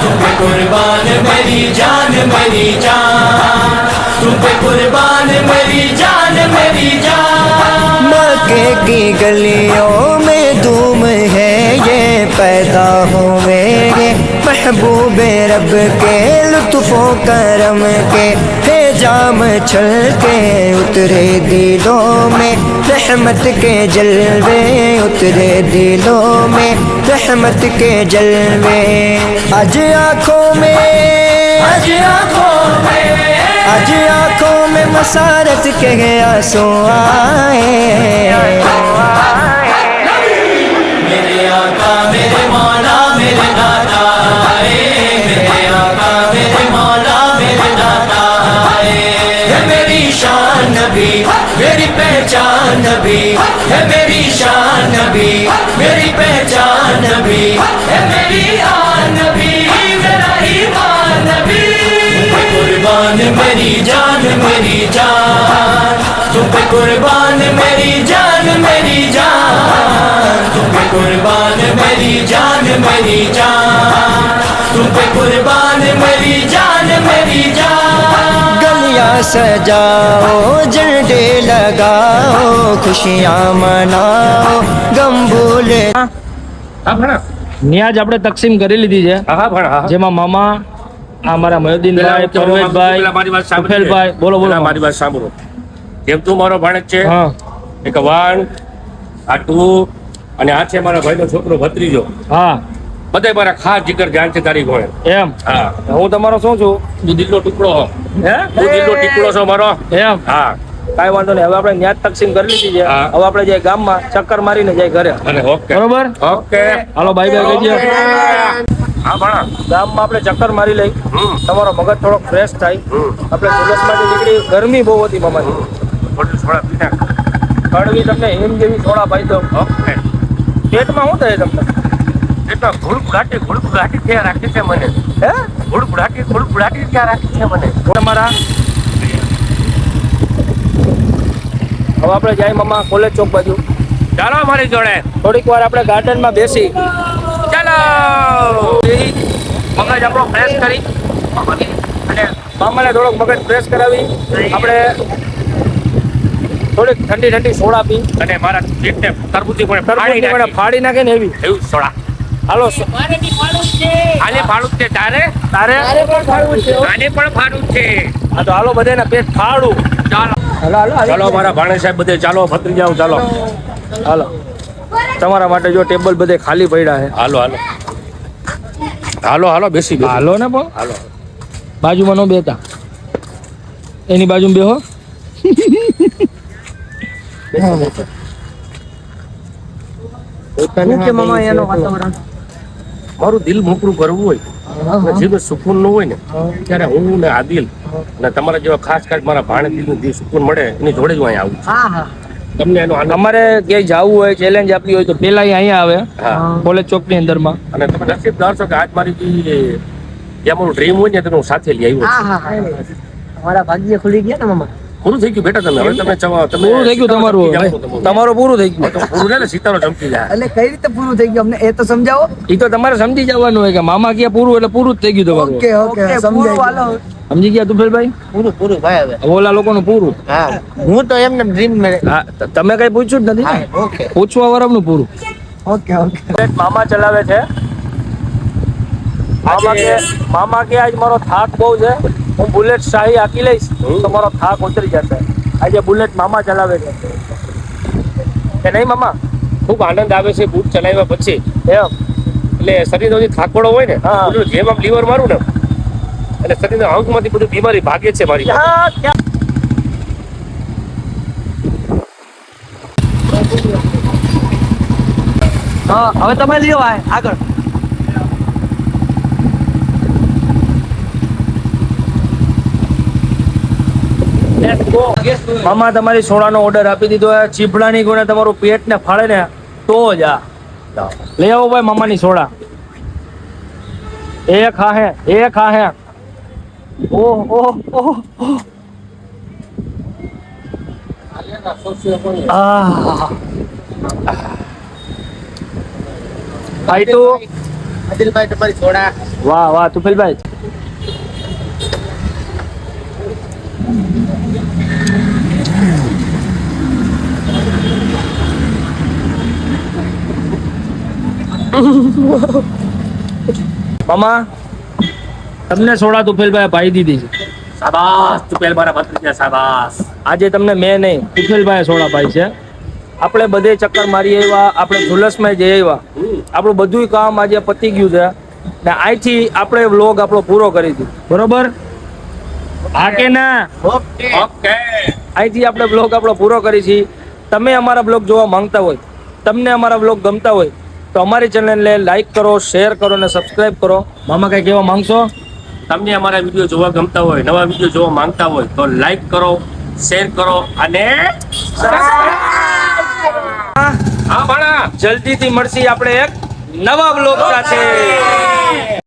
तुम पे कुर्बान मेरी जान मेरी जान, तुम पे कुर्बान मेरी जान मेरी जान। मक्के की गलियों में धूम है ये, पैदा हुए ये महबूब रब के लुत्फो करम के, है जाम छल के उतरे दिलों में रहमत के जलवे, उतरे दिलों में रहमत के जलवे। आज आँखों में, आज आँखों में, आज आँखों में मसारत के आंसू आए। मेरे आका मेरे मौला मेरे दाता आए, मेरे आका मेरे मौला मेरे दाता आए। है मेरी शान नबी मेरी पहचान नबी, है मेरी शान नबी मेरी पहचान नबी, है मेरी आन नबी मेरा ईमान नबी। तुम पे कुर्बान मेरी जान मेरी जान, तुम पे कुर्बान मेरी जान मेरी जान, तुम पे कुर्बान मेरी जान मेरी जान, तुम पे कुर्बान मेरी जान मेरी जान। गलियां सजाओ झंडे लगाओ, खुशियां मनाओ गम भूले। હા ભણા ન્યાજ આપણે તકસીમ કરી લીધી છે, હા ભણા હા જેમાં મામા આ મારા મયુદ્દીનભાઈ, પરવેશભાઈ, સુફેલભાઈ, બોલો બોલો. મારી વાત સાંભળો. જેમ તું મારો ભાણેજ છે, હા એક વાણ, આ તું અને આ છે મારા ભાઈનો છોકરો ભત્રીજો, હા બધાય મારા ખાસ જીગર જાન છે તારી ગોળે. એમ હા, હું તમારો શું છું? તું દિલનો ટુકડો હો. હે તું દિલનો ટુકડો છો મારો. એમ હા, કાંઈ વાંધો નહીં. હવે આપણે ન્યાજ તકસીમ કરી લીધી છે. હા. હવે આપણે જાય ગામમાં ચક્કર મારીને જાય ઘરે. અને ઓકે બરોબર, ઓકે. હાલો બાય બાય કહીએ. હા ભણા. ગામમાં આપણે ચક્કર મારી લઈ, હમ તમારો મગજ થોડોક ફ્રેશ થાય. આપણે જુલસમાંથી નીકળી, ગરમી બહુ હતી મામાજી, થોડું થોડા પીના. કડવી તમને હિમ જેવી થોડા પાઈ દો. ઓકે. પેટમાં શું થાય તમને? એટલા ઘોડું ત્યાં રાખે છે મને. હે ઘોડું ત્યાં રાખે છે મને. તમારા હવે આપણે જાય મામા કોલેજ ચોક બાજુ. ચાલો મારી જોડે. થોડીક વાર આપણે ગાર્ડનમાં બેસી, ચાલો. મગજ આપણો ફ્રેશ કરી અને મામાને થોડોક મગજ ફ્રેશ કરાવી આપણે થોડીક ઠંડી ઠંડી સોડા પી, અને મારા પેટને તરબૂચી પણ તરબૂચની મને ફાડી નાખે ને એવી. એવું સોડા. હાલો આને ફાડું જ છે તારે. તારે આને પણ ફાડું જ છે. હા તો હાલો બધાને પેટ ફાડું. ચાલો ચાલો મારા ભાણે સાહેબ બધે ચાલો ભત્રી જાવ ચાલો. હાલો તમારા માટે જો ટેબલ બધે ખાલી પડ્યા છે. હાલો હાલો હાલો હાલો બેસી બેસી. હાલો ને પણ હાલો. બાજુમાં નો બેતા, એની બાજુમાં બેહો. મારું દિલ મોકળું કરવું હોય અને જીવન સુકૂન ન હોય ને, ત્યારે હું ને આદિલ અને તમારા જેવા ખાસ મારા ભાણે દિલનું જે સુકૂન મળે એની જોડે જ હું અહીંયા આવું છું. તમને એનો આનંદ. અમારે ક્યાંય જવું હોય, ચેલેન્જ આપવી હોય તો પેલા અહીંયા આવે હા. કોલેજ ચોક ની અંદરમાં. અને તમે નસીબદાર છો કે આજ મારી જે અમારું ડ્રીમ હોય ને તેને હું સાથે લઈ આવ્યો છું. हमारा भाग्य खुली गया ना मामा. પૂરું થઈ ગયું બેટા. તમે હવે તમે પૂરું થઈ ગયું તમારું. તમારું પૂરું થઈ ગયું. પૂરું ને સિતારો ચમકી જાય. એટલે કઈ રીતે પૂરું થઈ ગયું અમને એ તો સમજાવો. એ તો તમારે સમજી જવાનું હોય કે મામા ક્યાં પૂરું એટલે પૂરું જ થઈ ગયું તમારું. ઓકે ઓકે સમજાય. સમજી ગયા તુફેલભાઈ? પૂરું પૂરું ભાઈ હવે. હવે ઓલા લોકોનું પૂરું. હા હું તો એમને ડ્રીમ મે. હા તમે કઈ પૂછ્યું જ નથી ને? ઓકે પૂછવા વાળાનું પૂરું. Okay okay. મામા ચલાવે છે. મામા કે આજ મારો થાક બહુ છે, હું બુલેટ શાહી હાકી લઈશ તો મારો થાક ઉતરી જશે. આજે બુલેટ મામા ચલાવે છે કે નહીં મામા? ખૂબ આનંદ આવે છે બૂટ ચલાવ્યા પછી. એમ એટલે શરીરનો જે થાકડો હોય ને, હા. પેલું જેમ આમ લીવર મારું ને એટલે શરીરના અંગમાંથી બધું બીમારી ભાગે છે મારી. હા હવે તમે લ્યો આગળ. મામા તમારી સોડાનો ઓર્ડર આપી દીધો. ચીભડાની ગુણે તમારું પેટ ને ફાળે ને તો જ આ લઈ આવો ભાઈ મામાની સોડા. એક હા હે. ઓહ ઓહ ઓહ ઓહ. આહ. આઈટુ આદિલભાઈ તમારી સોડા. વાહ વાહ તુફેલભાઈ. મામા તમને સોડા તુફેલભાઈ પાઈ દીધી છે. શાબાશ તુપેલ મારા ભત્રીજા શાબાશ. આજે તમને મેં નહીં તુફેલભાઈ સોડા પાઈ છે. આપણે બધે ચક્કર મારી આવ્યા, આપણે ઝુલસમાં જઈ આવ્યા, આપણું બધું કામ આજે પતી ગયું છે ને અહીંથી આપણે વ્લોગ આપણો પૂરો કરી દીધો. બરોબર હા કે ના? ઓકે. ઓકે. અહીંથી આપણે બ્લોગ આપણો પૂરો કરી છીએ. તમે અમારા બ્લોગ જોવા માંગતા હોય, તમને અમારા બ્લોગ ગમતા હોય તો અમારી ચેનલને લાઈક કરો, શેર કરો અને સબસ્ક્રાઇબ કરો. મામા કઈ કહેવા માંગશો? તમને અમારા વિડીયો જોવા ગમતા હોય, નવા વિડીયો જોવા માંગતા હોય તો લાઈક કરો, શેર કરો અને હા ભાણા જલ્દીથી મળશી આપણે એક નવા બ્લોગ સાથે.